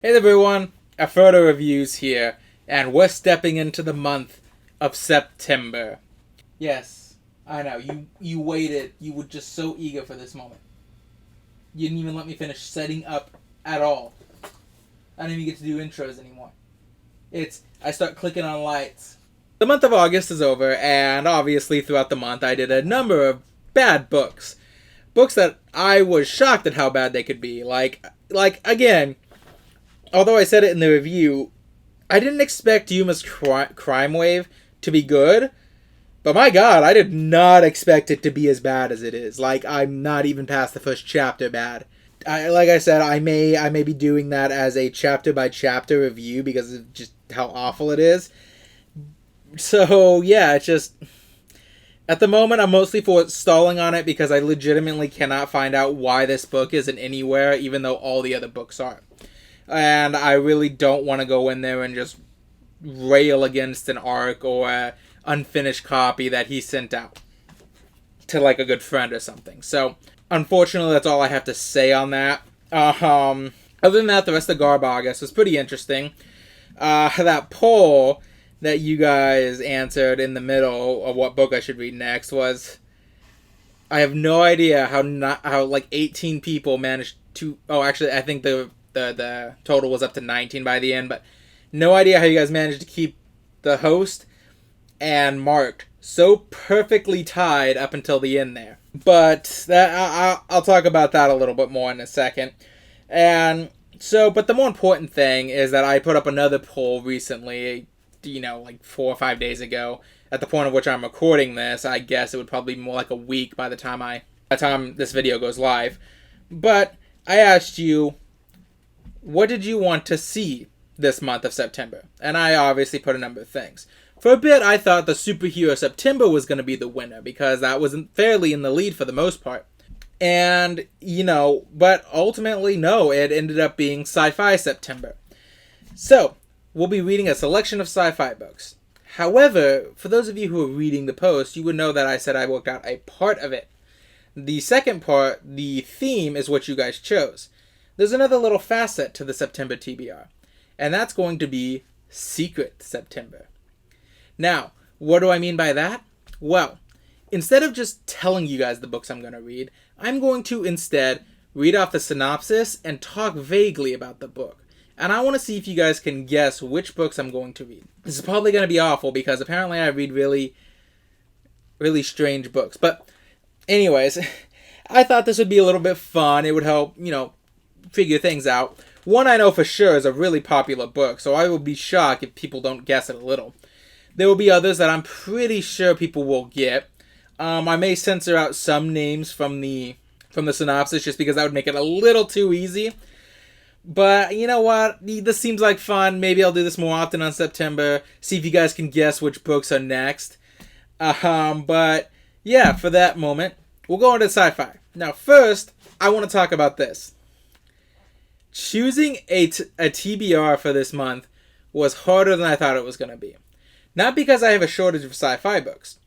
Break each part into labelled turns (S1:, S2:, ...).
S1: Hey everyone, a photo reviews here, and we're stepping into the month of September. Yes, I know, you waited, you were just so eager for this moment. You didn't even let me finish setting up at all. I don't even get to do intros anymore. I start clicking on lights. The month of August is over, and obviously throughout the month I did a number of bad books. Books that I was shocked at how bad they could be. Again, although I said it in the review, I didn't expect Yuma's crime wave to be good, but my god, I did not expect it to be as bad as it is. I'm not even past the first chapter bad. Like I said, I may be doing that as a chapter by chapter review because of just how awful it is. So yeah, it's just at the moment I'm mostly for stalling on it because I legitimately cannot find out why this book isn't anywhere, even though all the other books are. And I really don't want to go in there and just rail against an arc or an unfinished copy that he sent out to like a good friend or something. So unfortunately, that's all I have to say on that. Other than that, the rest of Garbagus was pretty interesting. That poll that you guys answered in the middle of what book I should read next was, I have no idea how like 18 people managed to. Oh, actually, I think the total was up to 19 by the end, but no idea how you guys managed to keep the host and Mark so perfectly tied up until the end there. But I'll talk about that a little bit more in a second. And so, but the more important thing is that I put up another poll recently, like 4 or 5 days ago. At the point of which I'm recording this, I guess it would probably be more like a week by the time this video goes live. But I asked you, what did you want to see this month of September? And I obviously put a number of things. For a bit, I thought the Superhero September was going to be the winner because that wasn't fairly in the lead for the most part. And, but ultimately, no, it ended up being Sci-Fi September. So, we'll be reading a selection of sci-fi books. However, for those of you who are reading the post, you would know that I said I worked out a part of it. The second part, the theme, is what you guys chose. There's another little facet to the September TBR, and that's going to be Secret September. Now, what do I mean by that? Well, instead of just telling you guys the books I'm going to read, I'm going to instead read off the synopsis and talk vaguely about the book. And I want to see if you guys can guess which books I'm going to read. This is probably going to be awful because apparently I read really, really strange books. But anyways, I thought this would be a little bit fun. It would help, figure things out. One I know for sure is a really popular book, so I will be shocked if people don't guess it a little. There will be others that I'm pretty sure people will get. I may censor out some names from the synopsis just because that would make it a little too easy. But you know what? This seems like fun. Maybe I'll do this more often on September. See if you guys can guess which books are next. But yeah, for that moment, we'll go into sci-fi. Now, first, I want to talk about this. Choosing a TBR for this month was harder than I thought it was going to be. Not because I have a shortage of sci-fi books,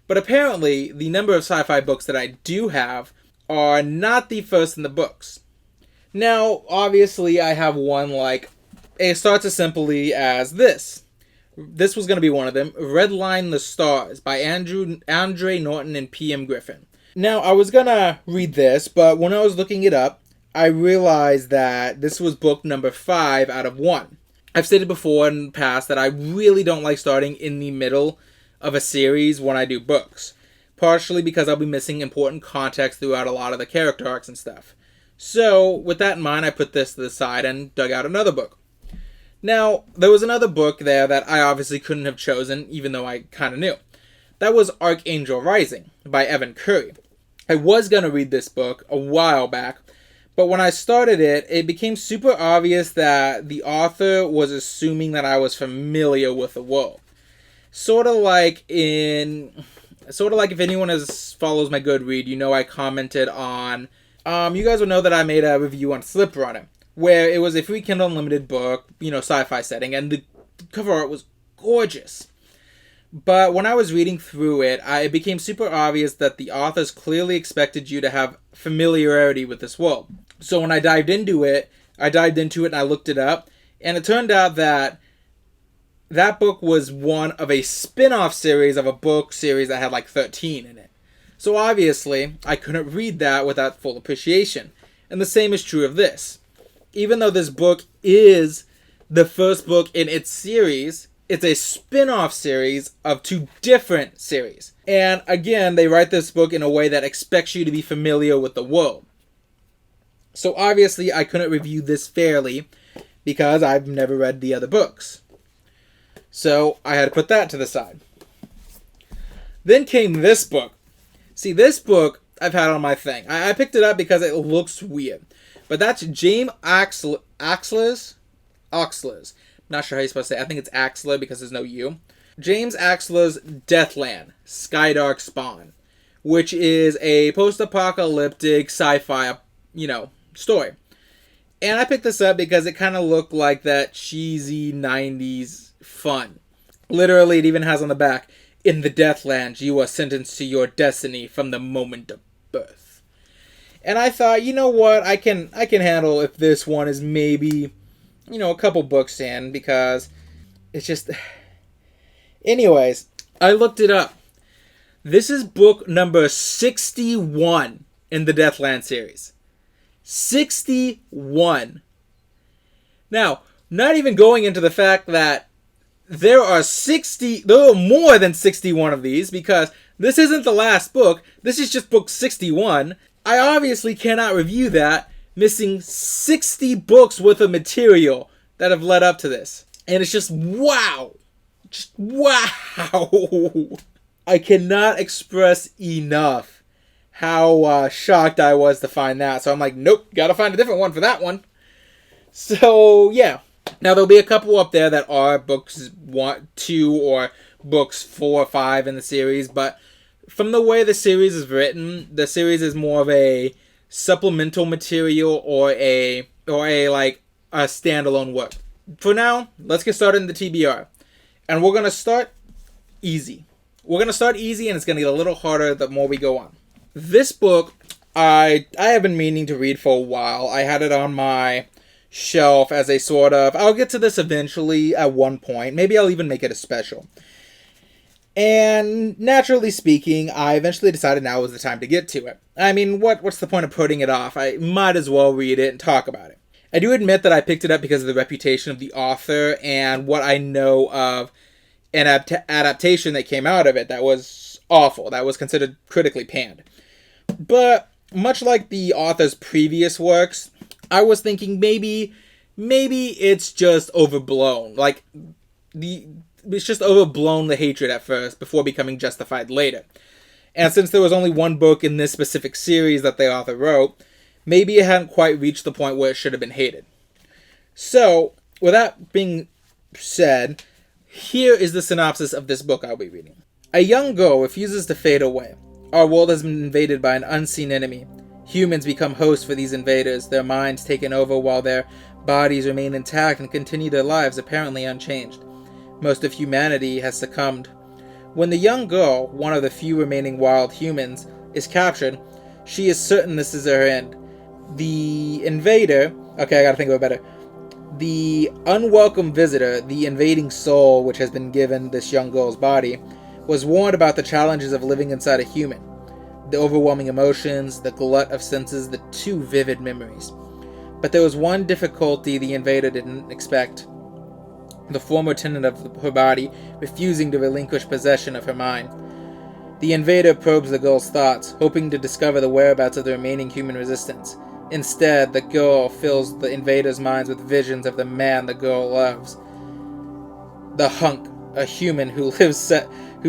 S1: but apparently the number of sci-fi books that I do have are not the first in the books. Now, obviously, I have one it starts as simply as this. This was going to be one of them, Redline the Stars by Andre Norton and P.M. Griffin. Now, I was going to read this, but when I was looking it up, I realized that this was book number 5 out of 1. I've stated before in the past that I really don't like starting in the middle of a series when I do books. Partially because I'll be missing important context throughout a lot of the character arcs and stuff. So, with that in mind, I put this to the side and dug out another book. Now, there was another book there that I obviously couldn't have chosen, even though I kind of knew. That was Archangel Rising by Evan Curry. I was going to read this book a while back, but when I started it, it became super obvious that the author was assuming that I was familiar with the world. Sort of like if anyone follows my Goodread, I commented on. You guys will know that I made a review on Slip Runner, where it was a free Kindle Unlimited book, sci-fi setting, and the cover art was gorgeous. But when I was reading through it, it became super obvious that the authors clearly expected you to have familiarity with this world. So when I dived into it, I dived into it and I looked it up. And it turned out that that book was one of a spin-off series of a book series that had like 13 in it. So obviously, I couldn't read that without full appreciation. And the same is true of this. Even though this book is the first book in its series, it's a spin-off series of two different series. And again, they write this book in a way that expects you to be familiar with the world. So obviously, I couldn't review this fairly because I've never read the other books. So I had to put that to the side. Then came this book. See, this book I've had on my thing. I picked it up because it looks weird. But that's James Axler's. Not sure how you're supposed to say it. I think it's Axler because there's no U. James Axler's Deathland, Skydark Spawn, which is a post-apocalyptic sci-fi, story. And I picked this up because it kind of looked like that cheesy 90s fun. Literally, it even has on the back, "In the Deathlands, you are sentenced to your destiny from the moment of birth." And I thought, you know what, I can handle if this one is maybe, a couple books in, because it's just... Anyways, I looked it up. This is book number 61 in the Deathland series. 61. Now, not even going into the fact that there are more than 61 of these, because this isn't the last book. This is just book 61. I obviously cannot review that, missing 60 books worth of material that have led up to this. And it's just wow. Just wow. I cannot express enough how shocked I was to find that. So I'm like, nope, gotta find a different one for that one. So, yeah. Now, there'll be a couple up there that are books 1, 2, or books 4 or 5 in the series, but from the way the series is written, the series is more of a supplemental material or a standalone work. For now, let's get started in the TBR. And we're going to start easy. We're going to start easy, and it's going to get a little harder the more we go on. This book, I have been meaning to read for a while. I had it on my shelf as a sort of, I'll get to this eventually at one point. Maybe I'll even make it a special. And naturally speaking, I eventually decided now was the time to get to it. I mean, what's the point of putting it off? I might as well read it and talk about it. I do admit that I picked it up because of the reputation of the author and what I know of an adaptation that came out of it that was awful, that was considered critically panned. But much like the author's previous works, I was thinking maybe it's just overblown. Like, it's just overblown the hatred at first before becoming justified later. And since there was only one book in this specific series that the author wrote, maybe it hadn't quite reached the point where it should have been hated. So, with that being said, here is the synopsis of this book I'll be reading. A young girl refuses to fade away. Our world has been invaded by an unseen enemy. Humans become hosts for these invaders, their minds taken over while their bodies remain intact and continue their lives apparently unchanged. Most of humanity has succumbed. When the young girl, one of the few remaining wild humans, is captured, she is certain this is her end. The invader... Okay, I gotta think of it better. The unwelcome visitor, the invading soul which has been given this young girl's body, was warned about the challenges of living inside a human. The overwhelming emotions, the glut of senses, the too vivid memories. But there was one difficulty the invader didn't expect. The former tenant of her body refusing to relinquish possession of her mind. The invader probes the girl's thoughts, hoping to discover the whereabouts of the remaining human resistance. Instead, the girl fills the invader's minds with visions of the man the girl loves. The hunk, a human who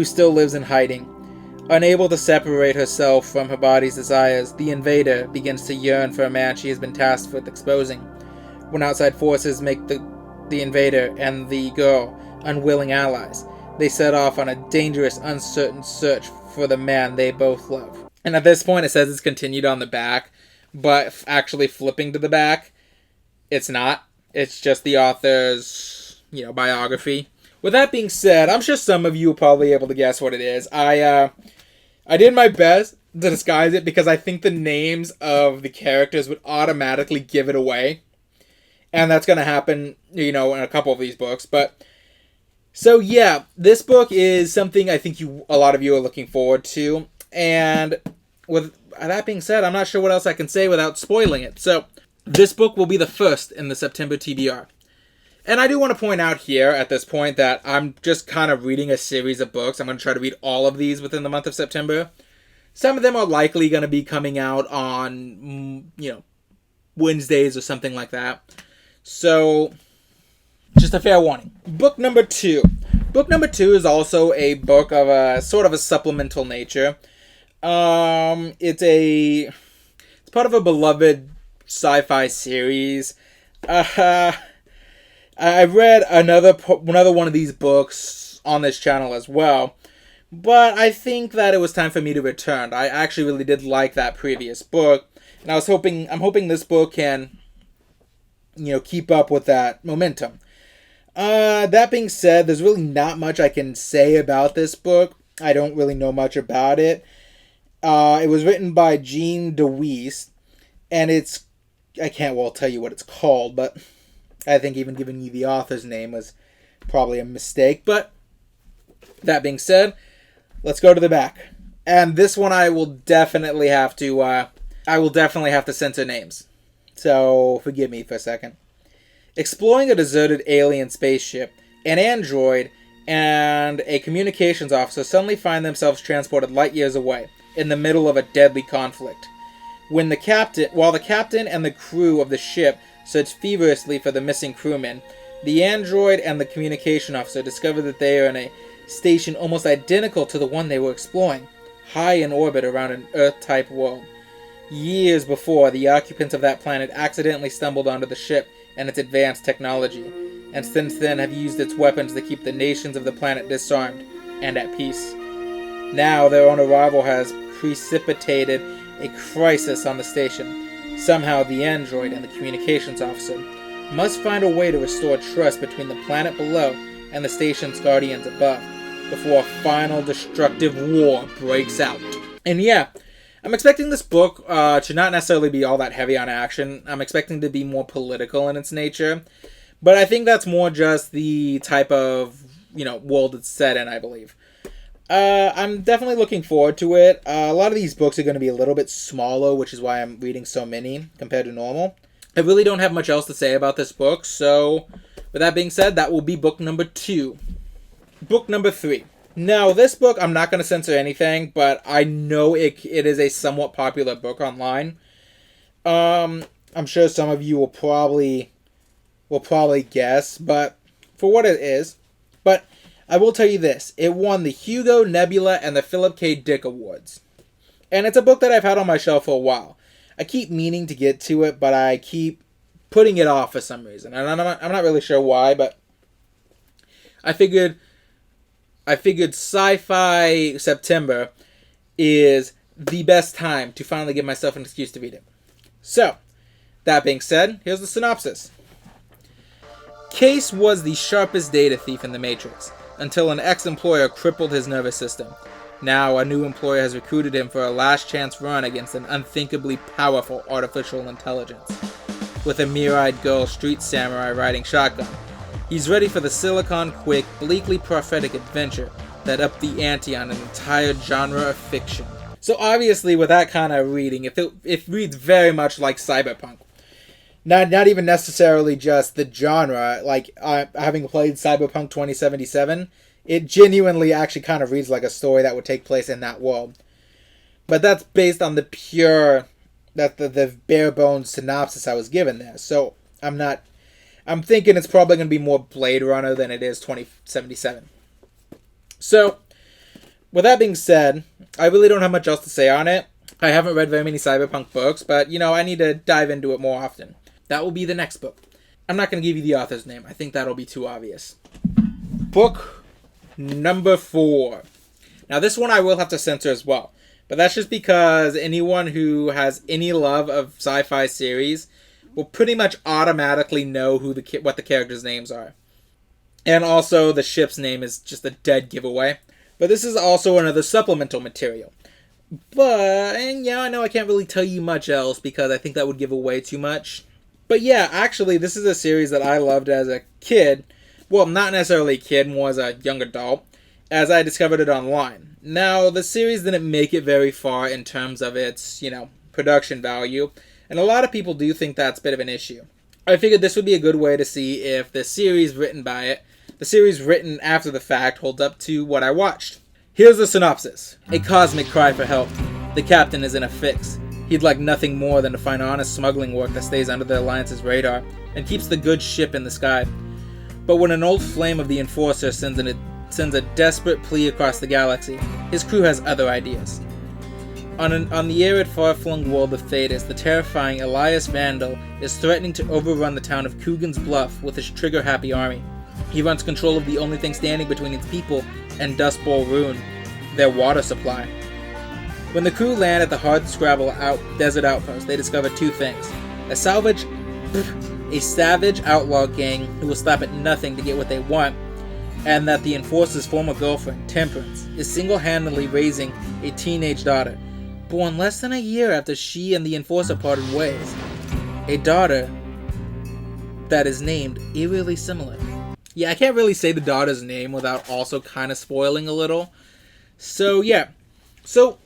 S1: still lives in hiding. Unable to separate herself from her body's desires, the invader begins to yearn for a man she has been tasked with exposing. When outside forces make the invader and the girl unwilling allies, they set off on a dangerous, uncertain search for the man they both love. And at this point, it says it's continued on the back, but actually flipping to the back, it's not. It's just the author's, biography. With that being said, I'm sure some of you will probably be able to guess what it is. I did my best to disguise it because I think the names of the characters would automatically give it away. And that's going to happen, in a couple of these books. But so yeah, this book is something I think a lot of you are looking forward to. And with that being said, I'm not sure what else I can say without spoiling it. So this book will be the first in the September TBR. And I do want to point out here at this point that I'm just kind of reading a series of books. I'm going to try to read all of these within the month of September. Some of them are likely going to be coming out on, Wednesdays or something like that. So, just a fair warning. Book number 2. Book number 2 is also a book of a sort of a supplemental nature. It's part of a beloved sci-fi series. I read another one of these books on this channel as well, but I think that it was time for me to return. I actually really did like that previous book, and I'm hoping this book can, keep up with that momentum. That being said, there's really not much I can say about this book. I don't really know much about it. It was written by Jean DeWeese, and I can't tell you what it's called, but I think even giving you the author's name was probably a mistake. But that being said, let's go to the back. And this one I will definitely have to censor names. So forgive me for a second. Exploring a deserted alien spaceship, an android and a communications officer suddenly find themselves transported light years away in the middle of a deadly conflict. While the captain and the crew of the ship search feverishly for the missing crewmen, the android and the communication officer discover that they are in a station almost identical to the one they were exploring, high in orbit around an Earth-type world. Years before, the occupants of that planet accidentally stumbled onto the ship and its advanced technology, and since then have used its weapons to keep the nations of the planet disarmed and at peace. Now, their own arrival has precipitated a crisis on the station. Somehow, the android and the communications officer must find a way to restore trust between the planet below and the station's guardians above, before a final destructive war breaks out. And yeah, I'm expecting this book to not necessarily be all that heavy on action. I'm expecting to be more political in its nature. But I think that's more just the type of, world it's set in, I believe. I'm definitely looking forward to it. A lot of these books are going to be a little bit smaller, which is why I'm reading so many compared to normal. I really don't have much else to say about this book, so with that being said, that will be book number 2. Book number 3. Now, this book, I'm not going to censor anything, but I know it is a somewhat popular book online. I'm sure some of you will probably guess, but for what it is. But I will tell you this. It won the Hugo, Nebula, and the Philip K. Dick Awards. And it's a book that I've had on my shelf for a while. I keep meaning to get to it, but I keep putting it off for some reason. And I'm not really sure why, but I figured Sci-Fi September is the best time to finally give myself an excuse to read it. So, that being said, here's the synopsis. Case was the sharpest data thief in the Matrix, until an ex-employer crippled his nervous system. Now, a new employer has recruited him for a last-chance run against an unthinkably powerful artificial intelligence. With a mere-eyed girl street samurai riding shotgun, he's ready for the silicon-quick, bleakly prophetic adventure that upped the ante on an entire genre of fiction. So obviously, with that kind of reading, it reads very much like cyberpunk. Not even necessarily just the genre. Like, having played Cyberpunk 2077, it genuinely actually kind of reads like a story that would take place in that world. But that's based on the bare bones synopsis I was given there. So I'm thinking it's probably going to be more Blade Runner than it is 2077. So, with that being said, I really don't have much else to say on it. I haven't read very many cyberpunk books, but, I need to dive into it more often. That will be the next book. I'm not going to give you the author's name. I think that'll be too obvious. Book number 4. Now, this one I will have to censor as well. But that's just because anyone who has any love of sci-fi series will pretty much automatically know what the characters' names are. And also, the ship's name is just a dead giveaway. But this is also another supplemental material. And I know I can't really tell you much else because I think that would give away too much. But yeah, actually, this is a series that I loved as a kid. Well, not necessarily a kid, more as a young adult, as I discovered it online. Now, the series didn't make it very far in terms of its, production value, and a lot of people do think that's a bit of an issue. I figured this would be a good way to see if the series written after the fact, holds up to what I watched. Here's the synopsis. A cosmic cry for help. The captain is in a fix. He'd like nothing more than to find honest smuggling work that stays under the Alliance's radar and keeps the good ship in the sky. But when an old flame of the Enforcer sends a desperate plea across the galaxy, his crew has other ideas. On the arid, far-flung world of Thetis, the terrifying Elias Vandal is threatening to overrun the town of Coogan's Bluff with his trigger-happy army. He runs control of the only thing standing between its people and Dust Bowl Ruin, their water supply. When the crew land at the hard-scrabble desert outpost, they discover two things. A savage outlaw gang who will stop at nothing to get what they want, and that the Enforcer's former girlfriend, Temperance, is single-handedly raising a teenage daughter, born less than a year after she and the Enforcer parted ways. A daughter that is named eerily similar. Yeah, I can't really say the daughter's name without also kind of spoiling a little. So, yeah. So,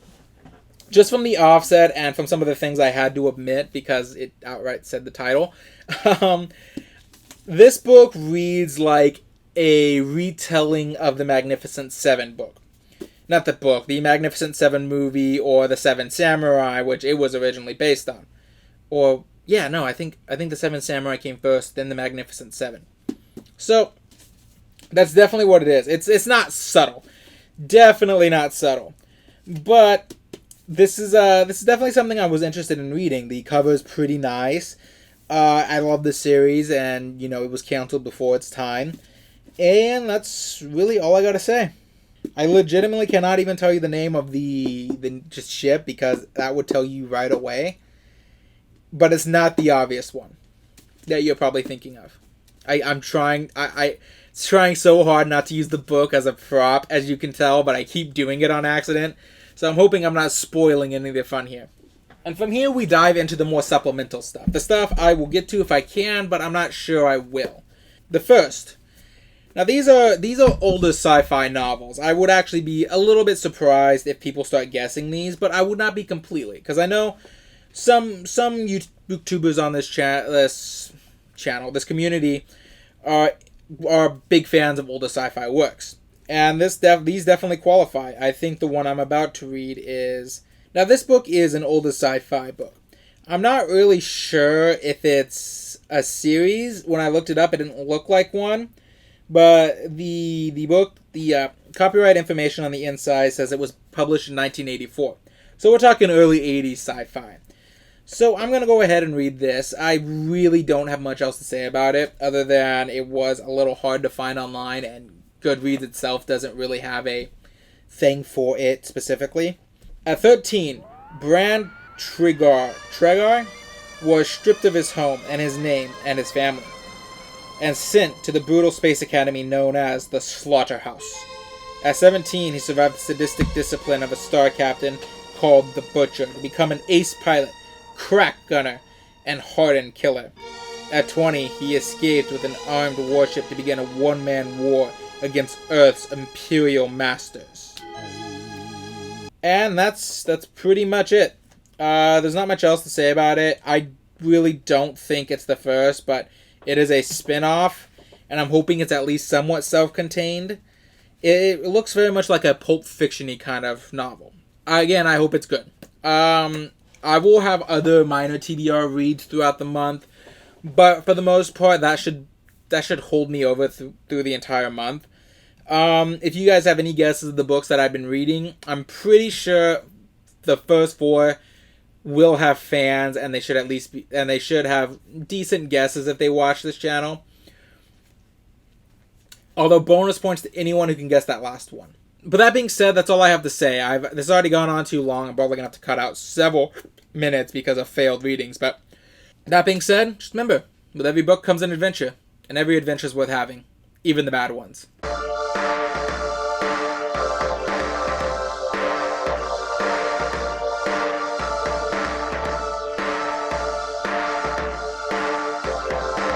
S1: just from the offset and from some of the things I had to omit because it outright said the title, this book reads like a retelling of the Magnificent Seven book. Not the book, the Magnificent Seven movie or the Seven Samurai, which it was originally based on. Or, yeah, no, I think the Seven Samurai came first, then the Magnificent Seven. So, that's definitely what it is. It's not subtle. Definitely not subtle. But this is definitely something I was interested in reading. The cover is pretty nice. I love the series, and, it was canceled before its time. And that's really all I gotta say. I legitimately cannot even tell you the name of the just ship, because that would tell you right away. But it's not the obvious one that you're probably thinking of. I'm trying so hard not to use the book as a prop, as you can tell, but I keep doing it on accident. So I'm hoping I'm not spoiling any of the fun here. And from here we dive into the more supplemental stuff. The stuff I will get to if I can, but I'm not sure I will. The first. Now these are older sci-fi novels. I would actually be a little bit surprised if people start guessing these, but I would not be completely, because I know some YouTubers on this community are big fans of older sci-fi works. And these definitely qualify. I think the one I'm about to read is... Now, this book is an older sci-fi book. I'm not really sure if it's a series. When I looked it up, it didn't look like one. But the book, the copyright information on the inside says it was published in 1984. So we're talking early 80s sci-fi. So I'm going to go ahead and read this. I really don't have much else to say about it, other than it was a little hard to find online, and Goodreads itself doesn't really have a thing for it specifically. At 13, Brand Tregar was stripped of his home and his name and his family, and sent to the brutal space academy known as the Slaughterhouse. At 17, he survived the sadistic discipline of a star captain called the Butcher to become an ace pilot, crack gunner, and hardened killer. At 20, he escaped with an armed warship to begin a one-man war against Earth's imperial masters. And that's pretty much it. There's not much else to say about it. I really don't think it's the first, but it is a spin-off, and I'm hoping it's at least somewhat self-contained. It looks very much like a Pulp Fiction-y kind of novel. Again, I hope it's good. I will have other minor TBR reads throughout the month, but for the most part, that should hold me over through the entire month. If you guys have any guesses of the books that I've been reading, I'm pretty sure the first 4 will have fans, and they should have decent guesses if they watch this channel. Although bonus points to anyone who can guess that last one. But that being said, that's all I have to say. This has already gone on too long. I'm probably going to have to cut out several minutes because of failed readings. But that being said, just remember, with every book comes an adventure, and every adventure is worth having, even the bad ones.